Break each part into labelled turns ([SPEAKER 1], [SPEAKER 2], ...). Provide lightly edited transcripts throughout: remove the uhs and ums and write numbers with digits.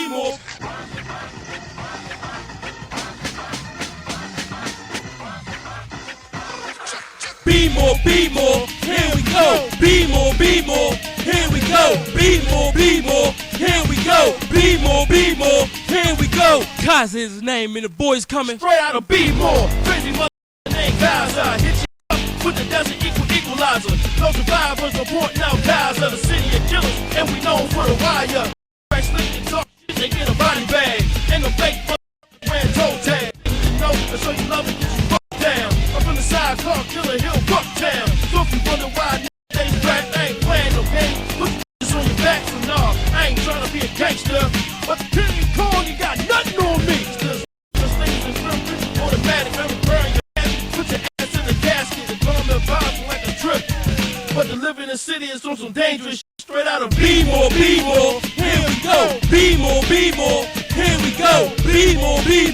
[SPEAKER 1] be more. Be more, here we go. Be more, here we go. Be more, here we go. Be more, here we go. Kaz is his name and the boys coming straight out of Be More. Crazy mother named Gaza. Hit you up with the desert equalizer. No survivors reporting out Gaza, the city of killers, and we known for the wire. Right slick and talk shit, they get a body bag. Ain't no fake wearing toe tag. You know, I show you love it, get you fucked down. I'm from the side, car killer hill, Bucktown. So if you wonder why they back, I ain't playing no game. Put this on your back, so nah, I ain't trying to be a gangster. But the King Kong, you got nothing on me. Cause things is real rich, automatic, never burn your ass. Put your ass in the casket and call me a vibe like a trip. But to live in the city is on some dangerous shit. Straight out of Be More, here we go. Be more, here we go. Be more, here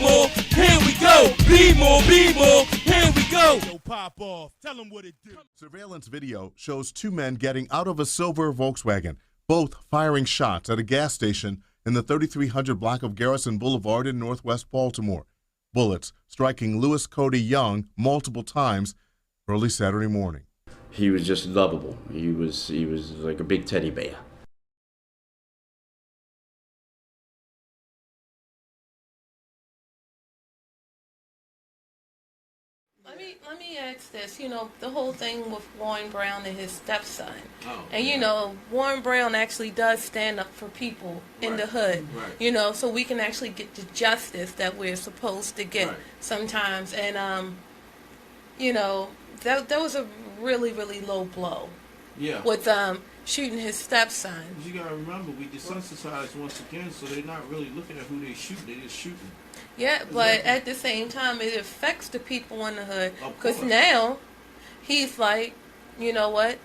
[SPEAKER 1] we go. Be more, here we go. Yo, pop off, tell them what it do.
[SPEAKER 2] Surveillance video shows two men getting out of a silver Volkswagen, both firing shots at a gas station in the 3300 block of Garrison Boulevard in northwest Baltimore. Bullets striking Cody Young multiple times early Saturday morning.
[SPEAKER 3] He was just lovable. He was like a big teddy bear.
[SPEAKER 4] Let me ask this. You know, the whole thing with Warren Brown and his stepson.
[SPEAKER 5] Oh,
[SPEAKER 4] and, you know, Warren Brown actually does stand up for people in the hood.
[SPEAKER 5] Right.
[SPEAKER 4] You know, so we can actually get the justice that we're supposed to get sometimes. And, you know, that was a really, really low blow.
[SPEAKER 5] Yeah.
[SPEAKER 4] With shooting his stepson.
[SPEAKER 5] You gotta remember, we desensitized once again, so they're not really looking at who they shoot. They just shooting.
[SPEAKER 4] Yeah, but at the same time, it affects the people in the hood. Because now, he's like, you know what?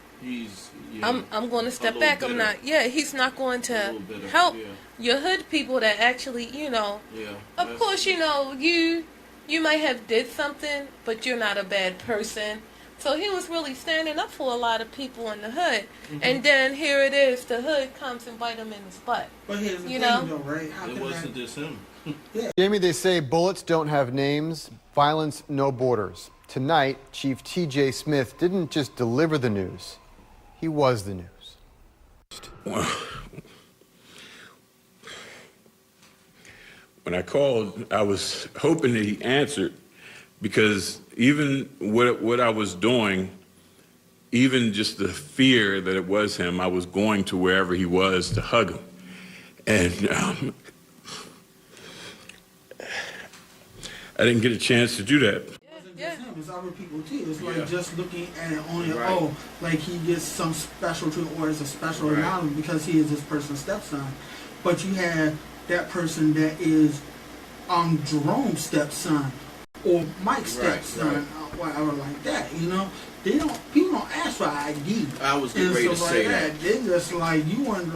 [SPEAKER 4] I'm going to step back.
[SPEAKER 5] Bitter.
[SPEAKER 4] I'm not. Yeah, he's not going to help your hood people that actually, you know.
[SPEAKER 5] Yeah.
[SPEAKER 4] Of course, you know, you might have did something, but you're not a bad person. So he was really standing up for a lot of people in the hood. Mm-hmm. And then here it is, the hood comes and bite him in his butt.
[SPEAKER 6] But here's the thing, though, right?
[SPEAKER 5] It wasn't just him.
[SPEAKER 6] Yeah.
[SPEAKER 7] Jamie, they say bullets don't have names, violence no borders. Tonight, Chief T.J. Smith didn't just deliver the news, he was the news.
[SPEAKER 8] When I called, I was hoping that he answered, because even what I was doing, even just the fear that it was him, I was going to wherever he was to hug him. And I didn't get a chance to do that.
[SPEAKER 6] It's other people too. It's like just looking at it on your own, like he gets some special treatment or is a special acknowledgement because he is this person's stepson. But you have that person that is Jerome's stepson or Mike's stepson, whatever like that. You know, people don't ask for ID.
[SPEAKER 5] I was getting ready to say that.
[SPEAKER 6] They're just like you ain't.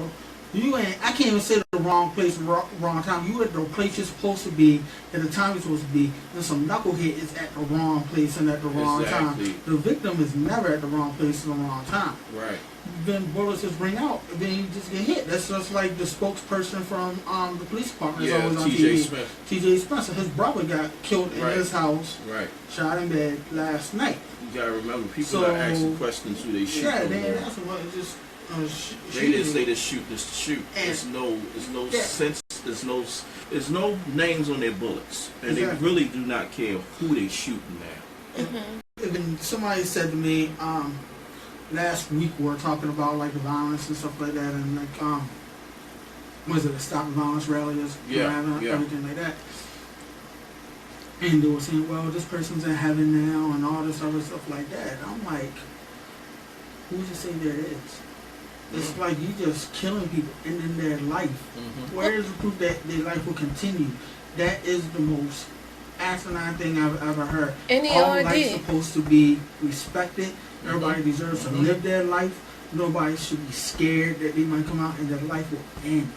[SPEAKER 6] I can't even say the wrong place, wrong time. You at the place you're supposed to be at the time you're supposed to be. And some knucklehead is at the wrong place and at the wrong time. The victim is never at the wrong place at the wrong time.
[SPEAKER 5] Right.
[SPEAKER 6] Then bullets just ring out, and then you just get hit. That's just like the spokesperson from the police department is always on
[SPEAKER 5] T.J.
[SPEAKER 6] TV.
[SPEAKER 5] Smith.
[SPEAKER 6] T.J. Spencer, his brother got killed in his house.
[SPEAKER 5] Right.
[SPEAKER 6] Shot in bed last night.
[SPEAKER 5] You gotta remember, people are asking questions who they shoot.
[SPEAKER 6] Yeah, they ask them what just.
[SPEAKER 5] They just shoot just to shoot. There's no sense. There's no names on their bullets, and they really do not care who they shooting now.
[SPEAKER 6] Even somebody said to me last week, we were talking about like the violence and stuff like that, and like was it a stop violence rallies, everything like that. And they were saying, well, this person's in heaven now, and all this other stuff like that. And I'm like, who's to say there is? It's like you just killing people, ending their life. Where is the proof that their life will continue? That is the most asinine thing I've ever heard. All life is supposed to be respected. Everybody deserves to live their life. Nobody should be scared that they might come out and their life will end.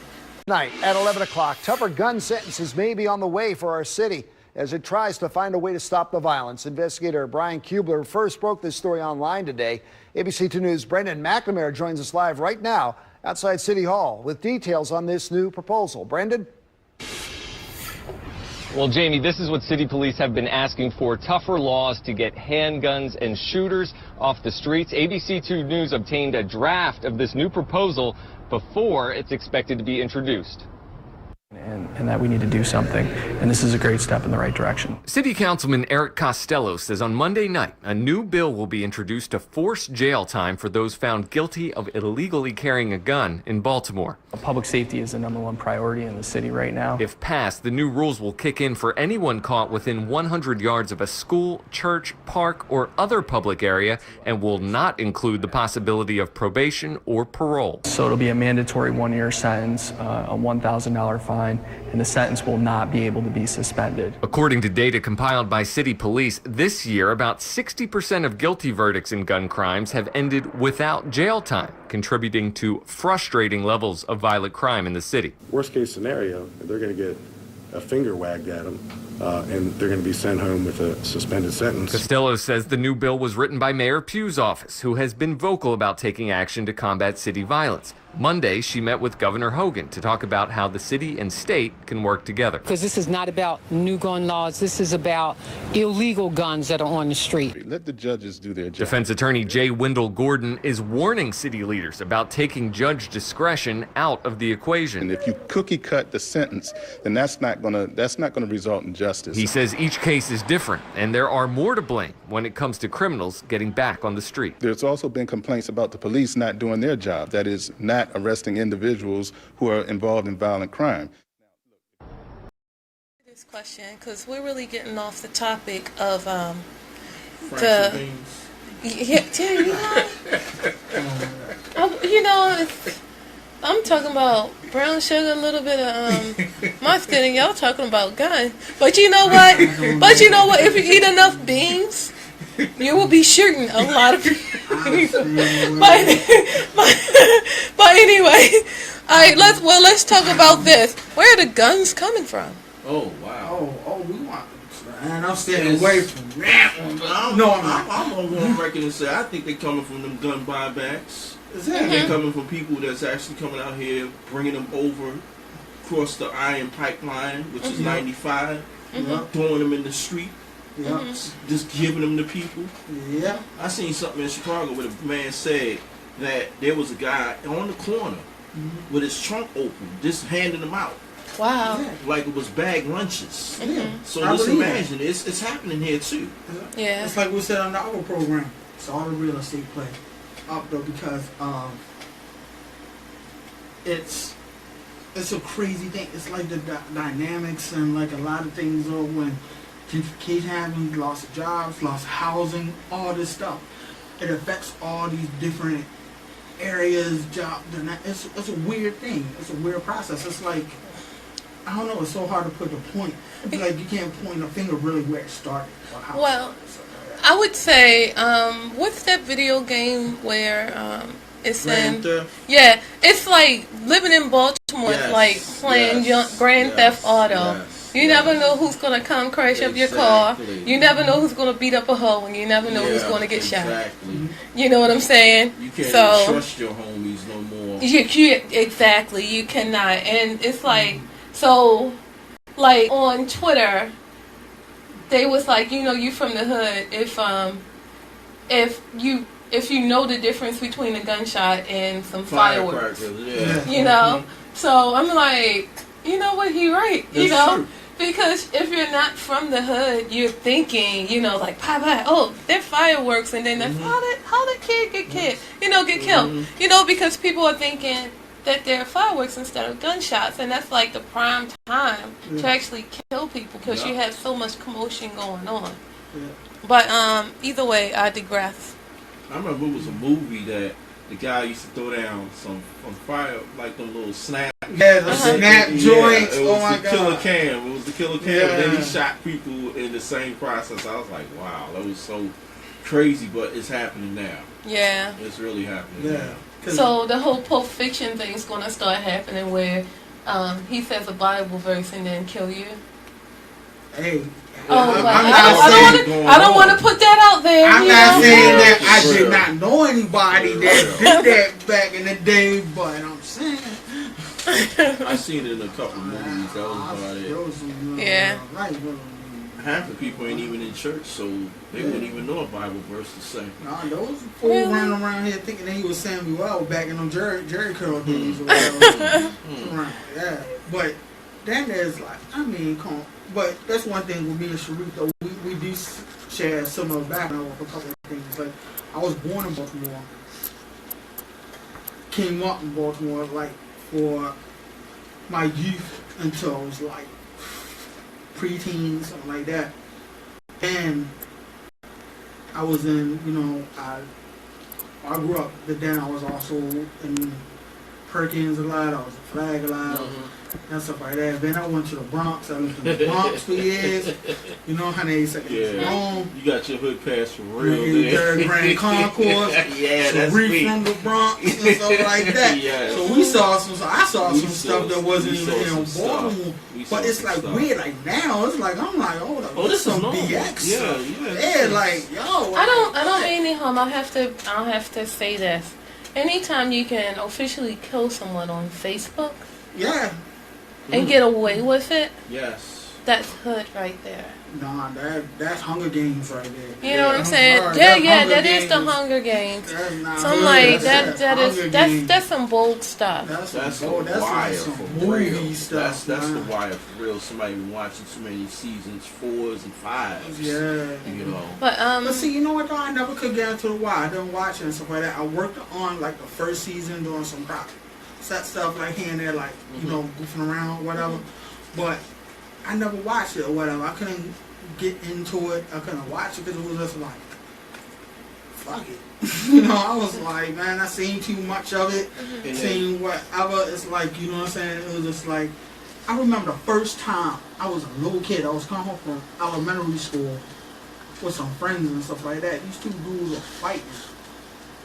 [SPEAKER 7] Tonight at 11 o'clock, tougher gun sentences may be on the way for our city as it tries to find a way to stop the violence. Investigator Brian Kubler first broke this story online today. ABC 2 News' Brendan McNamara joins us live right now outside City Hall with details on this new proposal. Brendan?
[SPEAKER 9] Well, Jamie, this is what city police have been asking for: tougher laws to get handguns and shooters off the streets. ABC2 News obtained a draft of this new proposal before it's expected to be introduced.
[SPEAKER 10] And that we need to do something, and this is a great step in the right direction.
[SPEAKER 11] City Councilman Eric Costello says on Monday night a new bill will be introduced to force jail time for those found guilty of illegally carrying a gun in Baltimore.
[SPEAKER 10] Public safety is the #1 priority in the city right now.
[SPEAKER 11] If passed, the new rules will kick in for anyone caught within 100 yards of a school, church, park, or other public area, and will not include the possibility of probation or parole.
[SPEAKER 10] So it'll be a mandatory 1-year sentence, a $1,000 fine, and the sentence will not be able to be suspended.
[SPEAKER 11] According to data compiled by city police, this year about 60% of guilty verdicts in gun crimes have ended without jail time, contributing to frustrating levels of violent crime in the city.
[SPEAKER 12] Worst case scenario, they're going to get a finger wagged at them, and they're going to be sent home with a suspended sentence.
[SPEAKER 11] Costello says the new bill was written by Mayor Pugh's office, who has been vocal about taking action to combat city violence. Monday, she met with Governor Hogan to talk about how the city and state can work together.
[SPEAKER 13] Because this is not about new gun laws. This is about illegal guns that are on the street.
[SPEAKER 12] Let the judges do their job.
[SPEAKER 11] Defense attorney Jay Wendell Gordon is warning city leaders about taking judge discretion out of the equation.
[SPEAKER 12] And if you cookie cut the sentence, then that's not going to result in justice.
[SPEAKER 11] He says each case is different, and there are more to blame when it comes to criminals getting back on the street.
[SPEAKER 12] There's also been complaints about the police not doing their job. That is, not arresting individuals who are involved in violent crime.
[SPEAKER 4] This question, because we're really getting off the topic of I'm talking about brown sugar, a little bit of mustard, and y'all talking about guns. But you know what? If you eat enough beans, you will be shooting a lot of people. but anyway, all right. Let's talk about this. Where are the guns coming from?
[SPEAKER 5] Oh wow.
[SPEAKER 6] Oh, we want. Man, I'm staying away from that one.
[SPEAKER 5] I'm gonna go on record and say I think they're coming from them gun buybacks. They're coming from people that's actually coming out here, bringing them over across the iron pipeline, which is 95, throwing them in the street. Just giving them to people.
[SPEAKER 6] Yeah.
[SPEAKER 5] I seen something in Chicago where the man said that there was a guy on the corner with his trunk open, just handing them out.
[SPEAKER 4] Wow.
[SPEAKER 5] Like it was bag lunches. So
[SPEAKER 6] I
[SPEAKER 5] just
[SPEAKER 6] believe
[SPEAKER 5] imagine it's happening here too.
[SPEAKER 4] Yeah.
[SPEAKER 6] It's like we said on the other program. It's all the real estate play up though because it's a crazy thing. It's like the dynamics and like a lot of things when kids having lost jobs, lost housing, all this stuff. It affects all these different areas, jobs. It's a weird thing. It's a weird process. It's like, I don't know, it's so hard to put the point. It's like you can't point a finger really where it started. Or how
[SPEAKER 4] Well,
[SPEAKER 6] it started.
[SPEAKER 4] I would say, what's that video game where it's
[SPEAKER 5] Grand Theft?
[SPEAKER 4] Yeah, it's like living in Baltimore. It's like playing Grand Theft Auto. You never know who's going to come crash up your car. You never know who's going to beat up a hoe, and you never know who's going to get shot. You know what I'm saying?
[SPEAKER 5] You can't even trust your homies no more.
[SPEAKER 4] Exactly, you cannot. And it's like, so, like on Twitter, they was like, you from the hood. If you know the difference between a gunshot and some fireworks, So I'm like, you know what? He right. True. Because if you're not from the hood, you're thinking, like, oh, they're fireworks, and then that's how that kid get killed, because people are thinking that they're fireworks instead of gunshots, and that's like the prime time to actually kill people because you have so much commotion going on. But either way, I digress.
[SPEAKER 5] I remember it was a movie that the guy used to throw down some fire, like them little snap.
[SPEAKER 6] Yeah, the snap joints.
[SPEAKER 5] It was
[SPEAKER 6] oh my
[SPEAKER 5] the
[SPEAKER 6] God.
[SPEAKER 5] Killer Cam. It was the Killer Cam. And then he shot people in the same process. I was like, wow, that was so crazy, but it's happening now.
[SPEAKER 4] Yeah.
[SPEAKER 5] It's really happening now.
[SPEAKER 4] So the whole Pulp Fiction thing is going to start happening where he says a Bible verse and then kill you.
[SPEAKER 6] Hey.
[SPEAKER 4] I don't want to put that out there.
[SPEAKER 6] I'm not saying that I did not know anybody that did that back in the day, but I'm saying.
[SPEAKER 5] I seen it in a couple movies. That was about it.
[SPEAKER 4] Yeah.
[SPEAKER 5] Half the people ain't even in church, so they wouldn't even know a Bible verse to say.
[SPEAKER 6] Nah, those fools running around here thinking that he was Samuel back in them Jerry curl days or whatever. Yeah, but then there's like, I mean, come on. But that's one thing with me and Sharief, though. We do share a similar background with a couple of things. But I was born in Baltimore, came up in Baltimore like for my youth until I was like preteen, something like that. And I was in, I grew up, but then I was also in Perkins a lot, I was a Flag a lot, and stuff like that. Then I went to the Bronx, I lived in the Bronx for years, you know, 182nd Rome.
[SPEAKER 5] You got your hood pass for real,
[SPEAKER 6] there. Grand Concourse,
[SPEAKER 5] yeah, that's me.
[SPEAKER 6] From the Bronx and stuff like that.
[SPEAKER 5] Yes.
[SPEAKER 6] So I saw some stuff that wasn't even in Baltimore. But it's like weird, like now it's like I'm like, oh, this is some BX. Yeah, like yo.
[SPEAKER 4] I don't mean any harm. I'll have to say this. Anytime you can officially kill someone on Facebook, and get away with it, that's hood right there.
[SPEAKER 6] Nah, that's Hunger Games right there.
[SPEAKER 4] You know what I'm saying? That is the Hunger Games. So I'm like, that's some bold stuff.
[SPEAKER 5] That's the wire for real. That's the wire for real. Somebody been watching too many seasons 4s and 5s.
[SPEAKER 6] Yeah,
[SPEAKER 5] you know.
[SPEAKER 6] But see, you know what though? I never could get into the wire. I didn't watch it and stuff like that. I worked on like the first season doing some prop set stuff like here and there, like goofing around or whatever. But I never watched it or whatever. I couldn't get into it. I couldn't watch it because it was just like, fuck it. I was like, man, I seen too much of it. Seen whatever. It's like, you know what I'm saying? It was just like, I remember the first time I was a little kid. I was coming home from elementary school with some friends and stuff like that. These two dudes were fighting.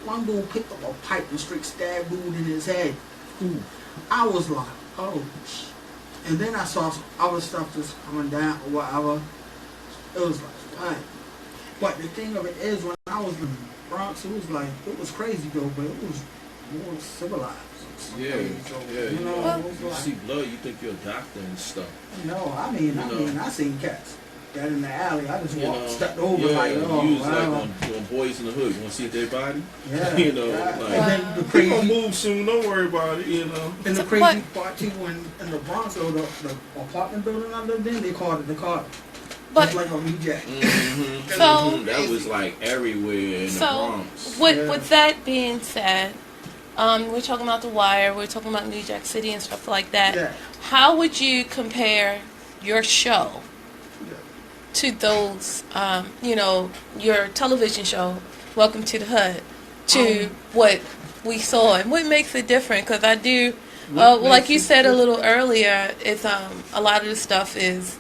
[SPEAKER 6] One dude picked up a pipe and straight stabbed dude in his head. I was like, oh. And then I saw some other stuff just coming down or whatever. It was like, what? But the thing of it is, when I was in the Bronx, it was like, it was crazy though, but it was more civilized.
[SPEAKER 5] Yeah.
[SPEAKER 6] You know, it was
[SPEAKER 5] you
[SPEAKER 6] like,
[SPEAKER 5] see blood, you think you're a doctor and stuff.
[SPEAKER 6] No, I mean, I seen cats. Got in the alley, I just stepped over like, oh,
[SPEAKER 5] you was
[SPEAKER 6] wow.
[SPEAKER 5] like on Boys in the Hood. You want to see their body?
[SPEAKER 6] Yeah.
[SPEAKER 5] Like,
[SPEAKER 6] the
[SPEAKER 5] they gonna move soon, don't worry about it,
[SPEAKER 6] And the crazy part too, when in the Bronx, or the apartment building I lived in, they called it the Carter. But like a reject.
[SPEAKER 4] So
[SPEAKER 5] that was like everywhere in the Bronx.
[SPEAKER 4] With that being said, we're talking about The Wire, we're talking about New Jack City and stuff like that.
[SPEAKER 6] Yeah.
[SPEAKER 4] How would you compare your show to those, your television show, Welcome to the Hood, to what we saw? And what makes it different? Because I do, like you said a little earlier, it's a lot of the stuff is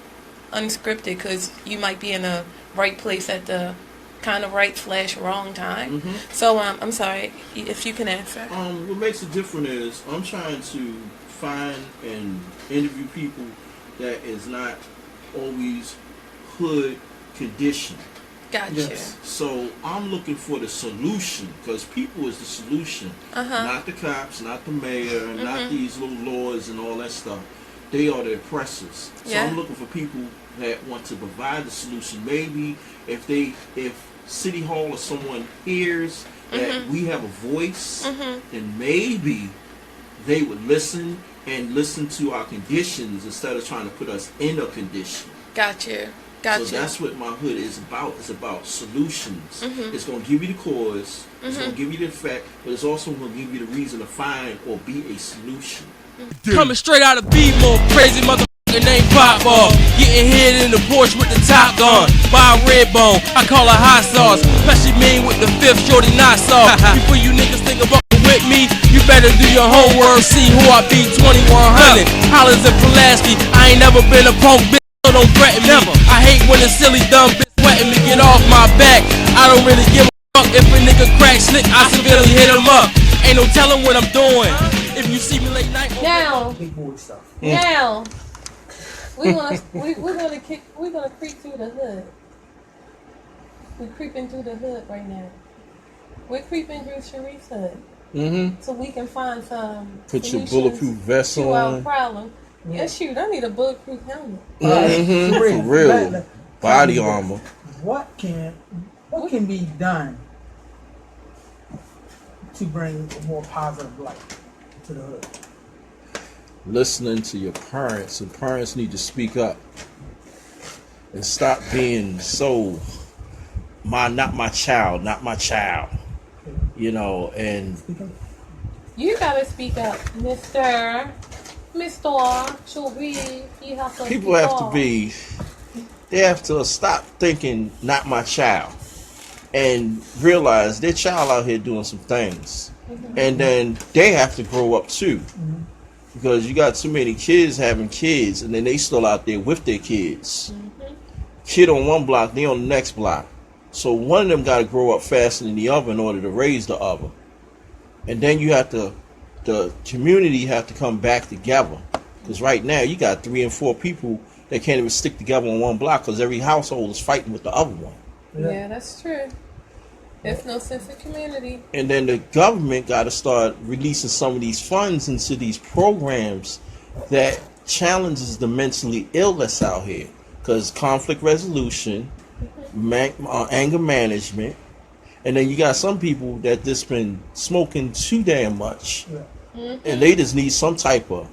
[SPEAKER 4] unscripted because you might be in the right place at the kind of right/wrong time. So I'm sorry if you can answer.
[SPEAKER 5] What makes it different is I'm trying to find and interview people that is not always hood condition.
[SPEAKER 4] Gotcha.
[SPEAKER 5] So I'm looking for the solution because people is the solution, not the cops, not the mayor, not these little laws and all that stuff. They are the oppressors. So I'm looking for people that want to provide the solution. Maybe if City Hall or someone hears that we have a voice, then maybe they would listen to our conditions instead of trying to put us in a condition.
[SPEAKER 4] Gotcha.
[SPEAKER 5] So that's what my hood is about. It's about solutions. It's going to give you the cause, it's going to give you the effect, but it's also going to give you the reason to find or be a solution.
[SPEAKER 1] Coming straight out of B-more, crazy motherfucker named Pop Ball. Getting hit in the Porsche with the top gone. By a red bone, I call her hot sauce. Especially mean with the fifth shorty not soft. Before you niggas think about with me, you better do your homework, see who I be. 2100 Hollers and Pulaski. I ain't never been a punk bitch, so don't threaten me. I hate when a silly dumb bitch sweating me, get off my back. I don't really give a fuck if a nigga crack slick, I severely hit him up. Ain't no telling what I'm doing. If you see me late night
[SPEAKER 4] now we're gonna creep through the hood. We're creeping through the hood right now. We're creeping through Sharief's hood. so we can find some
[SPEAKER 5] Put your
[SPEAKER 4] solutions
[SPEAKER 5] bulletproof vest
[SPEAKER 4] to our
[SPEAKER 5] on.
[SPEAKER 4] problem. Yeah, shoot, I need a bulletproof helmet.
[SPEAKER 5] For real. Body armor.
[SPEAKER 6] What can be done to bring a more positive light to the hood?
[SPEAKER 5] Listening to your parents, and parents need to speak up and stop being so not my child, you know. And
[SPEAKER 4] You gotta speak up, Mr. Sharief. You have to.
[SPEAKER 5] people have to be, they have to stop thinking not my child and realize their child out here doing some things, and then they have to grow up too. Because you got too many kids having kids, and then they still out there with their kids. Kid on one block, they on the next block. So one of them got to grow up faster than the other in order to raise the other. And then you have to, the community have to come back together. Because right now you got 3 and 4 people that can't even stick together on one block because every household is fighting with the other one.
[SPEAKER 4] Yeah, that's true. There's no sense of community.
[SPEAKER 5] And then the government got to start releasing some of these funds into these programs that challenges the mentally ill that's out here. Because conflict resolution, anger management, and then you got some people that just been smoking too damn much, and they just need some type of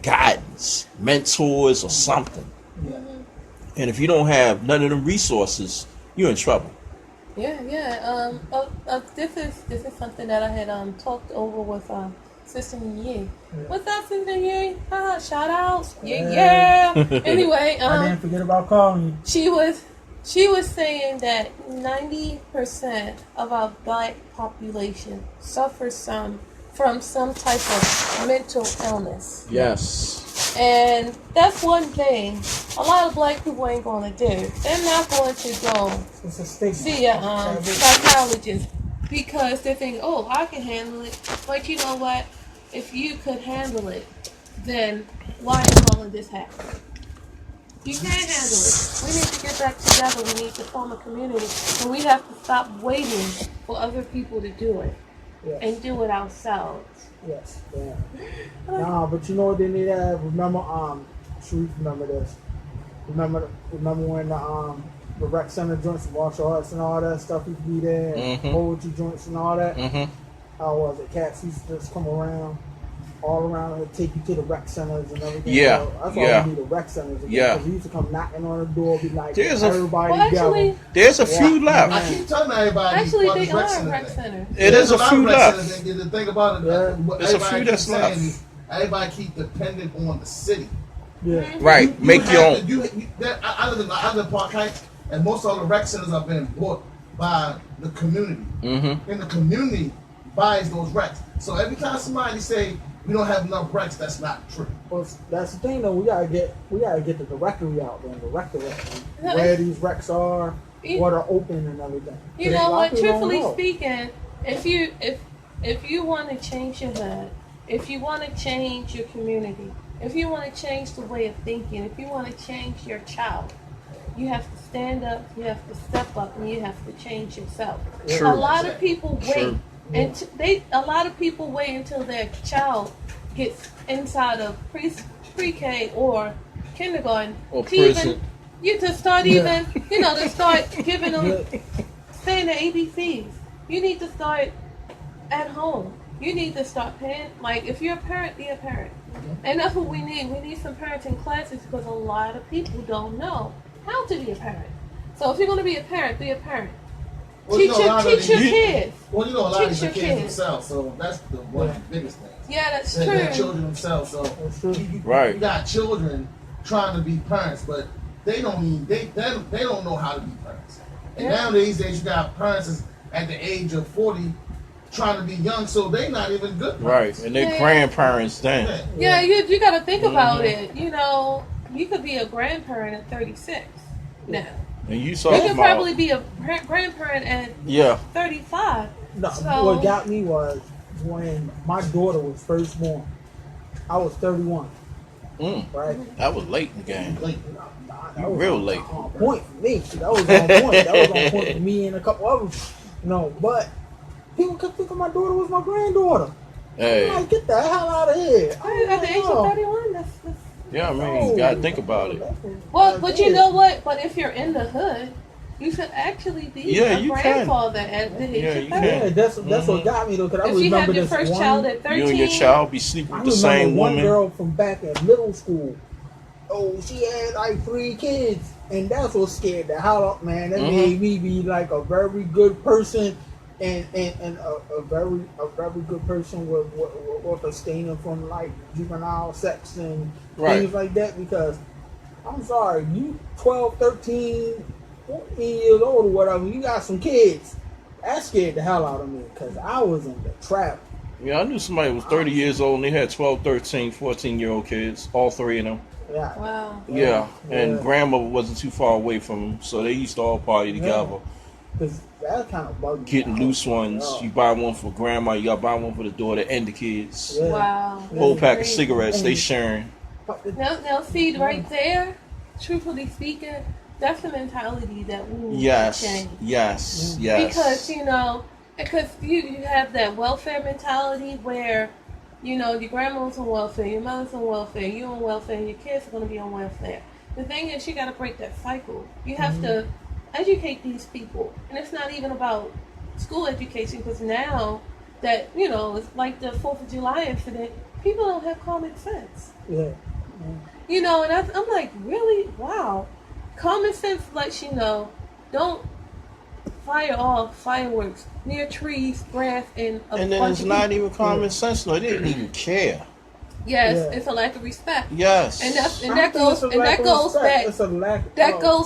[SPEAKER 5] guidance, mentors or something. And if you don't have none of them resources, you're in trouble.
[SPEAKER 4] Yeah. This is something that I had talked over with Sister Ye. What's up, Sister Ye? Shout out. Yeah. Anyway,
[SPEAKER 6] I didn't forget about calling you.
[SPEAKER 4] She was saying that 90% of our black population suffers from some type of mental illness.
[SPEAKER 5] Yes.
[SPEAKER 4] And that's one thing a lot of black people ain't going to do. They're not going to go see a psychologist because they think, oh, I can handle it. But you know what? If you could handle it, then why is all of this happening? You can't handle it. We need to get back together. We need to form a community. And we have to stop waiting for other people to do it and do it ourselves.
[SPEAKER 6] Yes, yeah. Nah, but you know what they need to have? Remember, Sharief, remember this. Remember when the rec center joints, the martial arts and all that stuff used to be there, poetry joints and all that? How was it? Cats used to just come around, all around and take you to the rec centers and everything.
[SPEAKER 5] Yeah,
[SPEAKER 6] so that's why we need the rec centers again. Because we used to come knocking on the door, be like, everybody together.
[SPEAKER 5] There's a few left.
[SPEAKER 14] I keep telling everybody.
[SPEAKER 4] Actually, they are rec centers.
[SPEAKER 5] It is a few left.
[SPEAKER 14] The thing about it,
[SPEAKER 5] there's a few that's left.
[SPEAKER 14] Everybody keep dependent on the city.
[SPEAKER 6] Yeah.
[SPEAKER 5] Right. Make your own.
[SPEAKER 14] I live in Park Heights, and most of the rec centers are being bought by the community. And the community buys those recs. So every time somebody say we don't have enough recs, that's not true.
[SPEAKER 6] Well, that's the thing though. We gotta get the directory out there, the rec directory, where these recs are, what are open and everything.
[SPEAKER 4] You know what? Truthfully speaking, if you want to change your hood, if you want to change your community, if you want to change the way of thinking, if you want to change your child, you have to stand up, you have to step up, and you have to change yourself.
[SPEAKER 5] True.
[SPEAKER 4] A lot of people wait. A lot of people wait until their child gets inside of pre-K or kindergarten
[SPEAKER 5] or
[SPEAKER 4] to
[SPEAKER 5] prison.
[SPEAKER 4] to start giving them saying the ABCs. You need to start at home. You need to start paying. Like if you're a parent, be a parent, and that's what we need. We need some parenting classes because a lot of people don't know how to be a parent. So if you're going to be a parent, be a parent.
[SPEAKER 14] Well,
[SPEAKER 4] teach your kids.
[SPEAKER 14] Well, a lot of these are kids themselves, so that's one of the biggest things.
[SPEAKER 4] Yeah, that's true.
[SPEAKER 14] They're children themselves, so you got children trying to be parents, but they don't know how to be parents. And nowadays, you got parents at the age of 40 trying to be young, so they're not even good parents.
[SPEAKER 5] Right, and they're grandparents then.
[SPEAKER 4] Yeah, you got to think about it. You know, you could be a grandparent at 36 now.
[SPEAKER 5] And you
[SPEAKER 4] could probably be a grandparent at 35.
[SPEAKER 6] No, what got me was when my daughter was first born. I was 31. Right?
[SPEAKER 5] That was late in the game.
[SPEAKER 6] That was
[SPEAKER 5] real late.
[SPEAKER 6] On point for me. That was on point. That was on point for me and a couple others. But People kept thinking my daughter was my granddaughter.
[SPEAKER 5] Hey.
[SPEAKER 6] I'm like, get the hell out of here.
[SPEAKER 4] At the age of 31, that's
[SPEAKER 5] Yeah, I mean, you gotta think about it.
[SPEAKER 4] well, but you know what? But if you're in the hood, you should actually be a grandfather at the age of 30.
[SPEAKER 6] Yeah, that's what got me though. Cause I
[SPEAKER 4] If you
[SPEAKER 6] remember
[SPEAKER 4] have your
[SPEAKER 6] this
[SPEAKER 4] first
[SPEAKER 6] one,
[SPEAKER 4] child at 13,
[SPEAKER 5] You and your child be sleeping with the same
[SPEAKER 6] one
[SPEAKER 5] woman.
[SPEAKER 6] girl from back at middle school. Oh, she had like 3 kids, and that's what scared the hell out, man. That made me be like a very good person, and a very good person with abstaining from like juvenile sex and things like that. Because I'm sorry, you 12, 13, 14 years old or whatever, you got some kids. That scared the hell out of me because I was in the trap.
[SPEAKER 5] Yeah, I knew somebody who was 30 years old and they had 12, 13, 14-year-old kids, all 3 of them.
[SPEAKER 6] Yeah.
[SPEAKER 4] Wow.
[SPEAKER 5] Yeah, and grandmother wasn't too far away from them, so they used to all party together.
[SPEAKER 6] Because that kind of bugged me.
[SPEAKER 5] Getting loose ones. You buy one for grandma, you gotta buy one for the daughter and the kids.
[SPEAKER 6] Yeah.
[SPEAKER 4] Wow.
[SPEAKER 5] Whole pack of cigarettes, they sharing.
[SPEAKER 4] Now, see, right there, truthfully speaking, that's the mentality that we need to change.
[SPEAKER 5] Yes.
[SPEAKER 4] Because, you have that welfare mentality where, your grandma's on welfare, your mother's on welfare, you're on welfare, and your kids are going to be on welfare. The thing is, you got to break that cycle. You have to educate these people. And it's not even about school education, because now that, it's like the 4th of July incident, people don't have common sense.
[SPEAKER 6] Yeah.
[SPEAKER 4] And I'm like, really? Wow. Common sense lets you know, don't fire off fireworks near trees, grass, and
[SPEAKER 5] then it's not even common sense. No, they didn't even care.
[SPEAKER 4] Yes, it's a lack of respect.
[SPEAKER 5] Yes,
[SPEAKER 4] that goes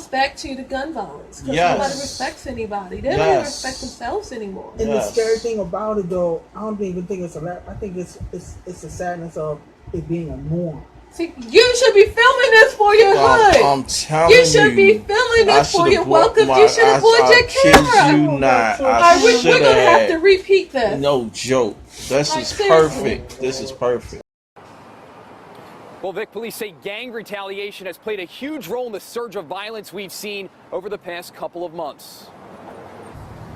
[SPEAKER 4] back to the gun violence. Because nobody respects anybody. They don't even respect themselves anymore.
[SPEAKER 6] And the scary thing about it, though, I don't even think it's a lack. I think it's the sadness of it being a norm.
[SPEAKER 4] See, you should be filming this for your hood.
[SPEAKER 5] I'm telling you.
[SPEAKER 4] You should be filming this for your welcome. You should have brought your camera.
[SPEAKER 5] You not.
[SPEAKER 4] We're going to have to repeat this.
[SPEAKER 5] No joke. This is perfect. This is perfect.
[SPEAKER 15] Well, Vic, police say gang retaliation has played a huge role in the surge of violence we've seen over the past couple of months.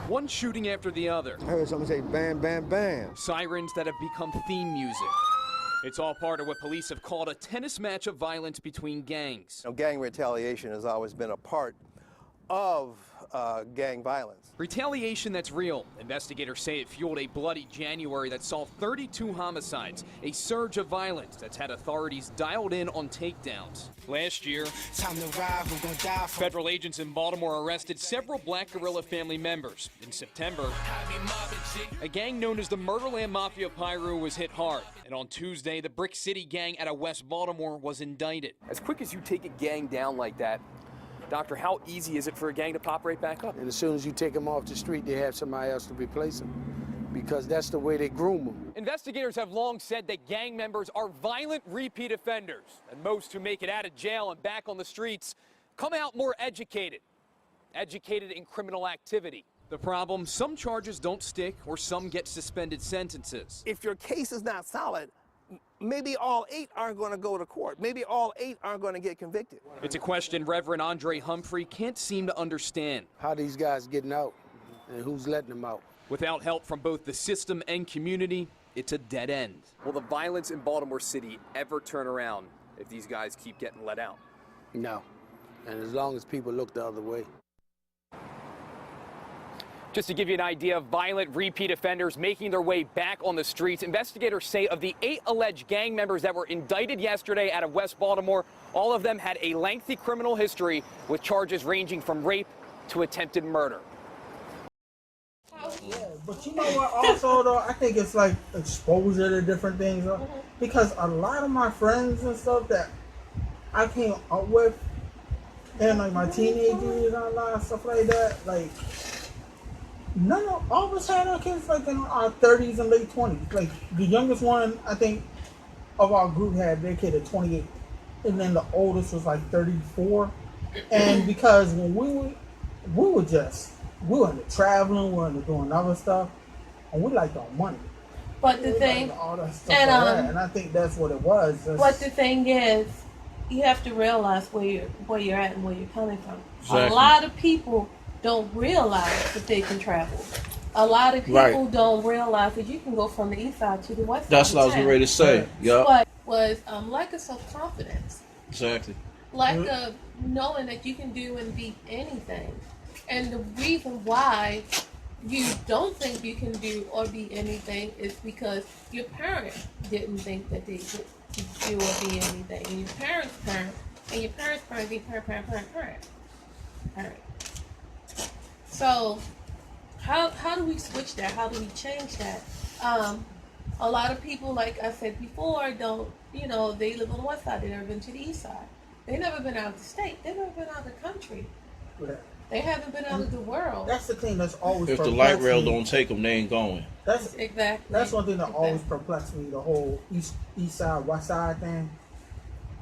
[SPEAKER 1] One shooting after the other.
[SPEAKER 16] I heard someone say bam, bam, bam.
[SPEAKER 1] Sirens that have become theme music. It's all part of what police have called a tennis match of violence between gangs.
[SPEAKER 16] Gang retaliation has always been a part of gang violence.
[SPEAKER 1] Retaliation that's real. Investigators say it fueled a bloody January that saw 32 homicides, a surge of violence that's had authorities dialed in on takedowns. Last year, federal agents in Baltimore arrested several Black Guerrilla family members. In September, a gang known as the Murderland Mafia Pyru was hit hard. And on Tuesday, the Brick City gang out of West Baltimore was indicted.
[SPEAKER 15] As quick as you take a gang down like that, Doctor, how easy is it for a gang to pop right back up?
[SPEAKER 17] And as soon as you take them off the street, they have somebody else to replace them, because that's the way they groom them.
[SPEAKER 15] Investigators have long said that gang members are violent repeat offenders, and most who make it out of jail and back on the streets come out more educated in criminal activity.
[SPEAKER 1] The problem, some charges don't stick or some get suspended sentences.
[SPEAKER 17] If your case is not solid, maybe all 8 aren't going to go to court. Maybe all 8 aren't going to get convicted.
[SPEAKER 1] It's a question Reverend Andre Humphrey can't seem to understand.
[SPEAKER 17] How these guys getting out and who's letting them out?
[SPEAKER 1] Without help from both the system and community, it's a dead end.
[SPEAKER 15] Will the violence in Baltimore City ever turn around if these guys keep getting let out?
[SPEAKER 17] No. And as long as people look the other way.
[SPEAKER 15] Just to give you an idea of violent repeat offenders making their way back on the streets, investigators say of the 8 alleged gang members that were indicted yesterday out of West Baltimore, all of them had a lengthy criminal history with charges ranging from rape to attempted murder.
[SPEAKER 6] Yeah, but you know what also though, I think it's like exposure to different things, because a lot of my friends and stuff that I came up with in like my teenage years and a lot of stuff like that, like all of us had our kids like in our 30s and late 20s. Like the youngest one, I think, of our group had their kid at 28, and then the oldest was like 34. And because when we were into traveling, we were into doing other stuff, and we liked our money.
[SPEAKER 4] But the thing,
[SPEAKER 6] all that stuff and I think that's what it was.
[SPEAKER 4] But the thing is, you have to realize where you're at and where you're coming from.
[SPEAKER 5] Exactly.
[SPEAKER 4] A lot of people don't realize that they can travel. a lot of people don't realize that you can go from the east side to the west side.
[SPEAKER 5] That's what I was getting ready to say. Yeah.
[SPEAKER 4] But was lack of self-confidence.
[SPEAKER 5] Exactly.
[SPEAKER 4] Lack of knowing that you can do and be anything. And the reason why you don't think you can do or be anything is because your parents didn't think that they could do or be anything. And your parents' parent, and your parents' parent, and your parent. So, how do we switch that? How do we change that? A lot of people, like I said before, don't, they live on the west side. They've never been to the east side. They've never been out of the state. They've never been out of the country.
[SPEAKER 6] Yeah.
[SPEAKER 4] They haven't been out of the world.
[SPEAKER 6] That's the thing that's always
[SPEAKER 5] If the light rail don't take them, they ain't going.
[SPEAKER 6] That's
[SPEAKER 4] exactly.
[SPEAKER 6] That's one thing that always perplexed me. The whole east side, west side thing.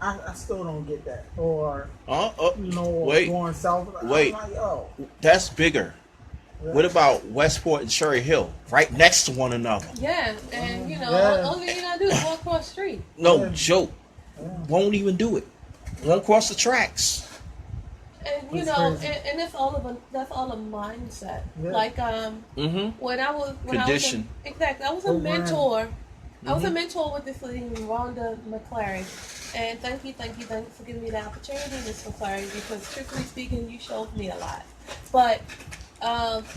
[SPEAKER 6] I still don't get that. Or going south.
[SPEAKER 5] Wait.
[SPEAKER 6] I'm like, yo.
[SPEAKER 5] That's bigger. Yeah. What about Westport and Cherry Hill, right next to one another?
[SPEAKER 4] Yeah, and all you gotta do is walk across the street.
[SPEAKER 5] No joke. Won't even do it. Won't cross the tracks.
[SPEAKER 4] And and that's all a mindset. Yeah. Like when I was condition. I was a mentor. I was a mentor with this lady named Rhonda McClary. And thank you for giving me the opportunity, Ms. McClary, because truthfully speaking, you showed me a lot. But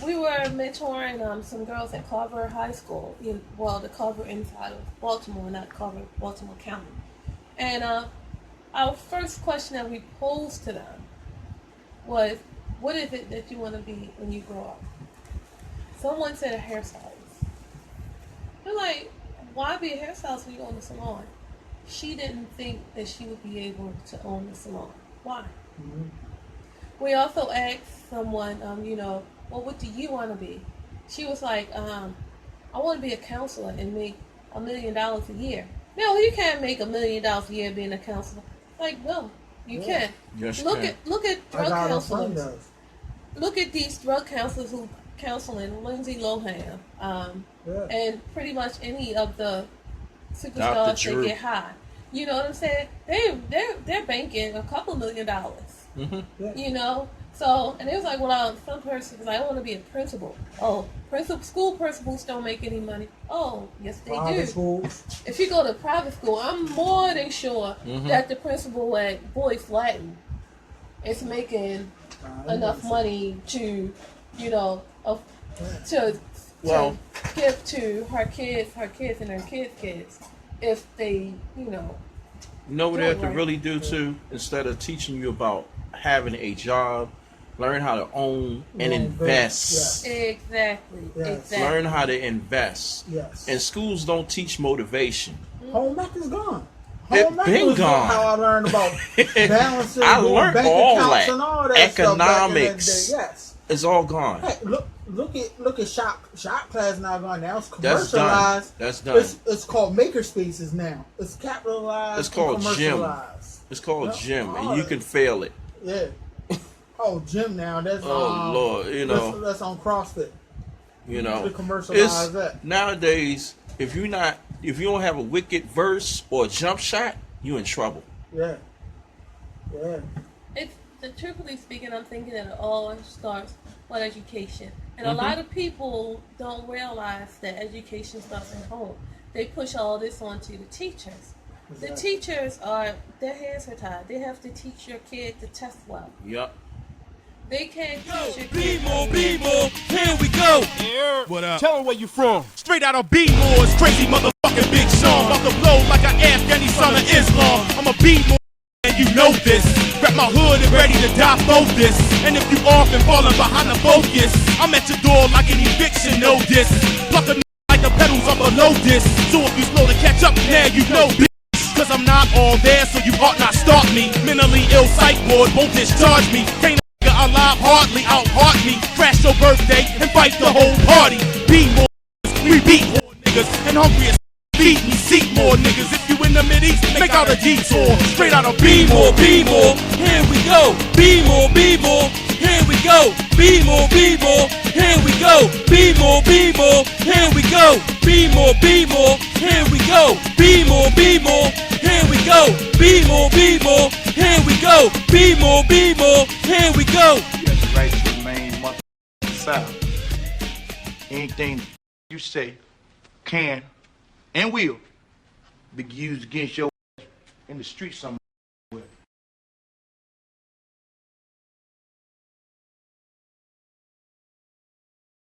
[SPEAKER 4] we were mentoring some girls at Carver High School. The Carver inside of Baltimore, not Carver, Baltimore County. And our first question that we posed to them was, what is it that you want to be when you grow up? Someone said a hairstylist. They're like, why be a hairstylist when you own a salon? She didn't think that she would be able to own the salon. Why? Mm-hmm. We also asked someone, well, what do you want to be? She was like, I want to be a counselor and make $1 million a year. No, you can't make $1 million a year being a counselor. Like, no, you can.
[SPEAKER 5] Yes,
[SPEAKER 4] look at drug counselors. Look at these drug counselors who counseling Lindsay Lohan, and pretty much any of the superstars that get high. You know what I'm saying? They're banking a couple $1 million. Mm-hmm. So, and it was like, well, some person was like, I want to be a principal. Oh, school principals don't make any money. Oh, yes, they do. Schools. If you go to private school, I'm more than sure that the principal at Boyce Latin is making enough money to, to give to her kids, and her kids, if they,
[SPEAKER 5] You know what they have to really do too? Instead of teaching you about having a job, learn how to own and invest.
[SPEAKER 4] Yes. Exactly.
[SPEAKER 5] Learn how to invest.
[SPEAKER 6] Yes.
[SPEAKER 5] And schools don't teach motivation.
[SPEAKER 6] Home ec is gone.
[SPEAKER 5] It's been gone.
[SPEAKER 6] How I learned about balancing,
[SPEAKER 5] I learned
[SPEAKER 6] bank
[SPEAKER 5] all
[SPEAKER 6] accounts
[SPEAKER 5] that.
[SPEAKER 6] And all that
[SPEAKER 5] Economics.
[SPEAKER 6] Stuff back in the day. Yes.
[SPEAKER 5] It's all gone.
[SPEAKER 6] Hey, look at shop class now gone. Now it's commercialized.
[SPEAKER 5] That's done.
[SPEAKER 6] It's called maker spaces now. It's capitalized.
[SPEAKER 5] It's called gym.
[SPEAKER 6] It's
[SPEAKER 5] called gym, and you can fail it.
[SPEAKER 6] Yeah. Oh, gym now. That's
[SPEAKER 5] Lord,
[SPEAKER 6] that's on CrossFit.
[SPEAKER 5] To
[SPEAKER 6] commercialize that.
[SPEAKER 5] Nowadays, if you don't have a wicked verse or a jump shot, you in trouble.
[SPEAKER 6] Yeah.
[SPEAKER 4] Truthfully speaking, I'm thinking that it all starts with education. And a lot of people don't realize that education starts at home. They push all this onto the teachers. Exactly. The teachers their hands are tied. They have to teach your kid to test well.
[SPEAKER 5] Yep.
[SPEAKER 4] They can't teach your
[SPEAKER 1] kid. Be more, here we go. Yeah. What up? Tell them where you from. Straight out of B-More's crazy motherfucking Big Sean. About to blow like an Afghani son of Islam. I'm a B-More and you know this. Grab my hood and ready to die for this. And if you off and falling behind the focus, I'm at your door like an eviction, know this. Pluck a like the pedals on the low disc. So if you slow to catch up, now you know bitch. Cause I'm not all there, so you ought not start me. Mentally ill psych ward won't discharge me. Can't a nigga alive hardly out-heart me. Crash your birthday and fight the whole party. Be more, we beat more niggas. And hungry as beat me, seek more niggas. If you in the Mideast, make out a detour. Straight out of Be more, here we go. Be more, here we go. Be more, here we go. Be more, here we go. Be more, here we go. Be more, here we go. Be more, here we go. Be more, here we go.
[SPEAKER 18] You have the right to remain South. You ain't anything you say can and will be used against your in the street somewhere.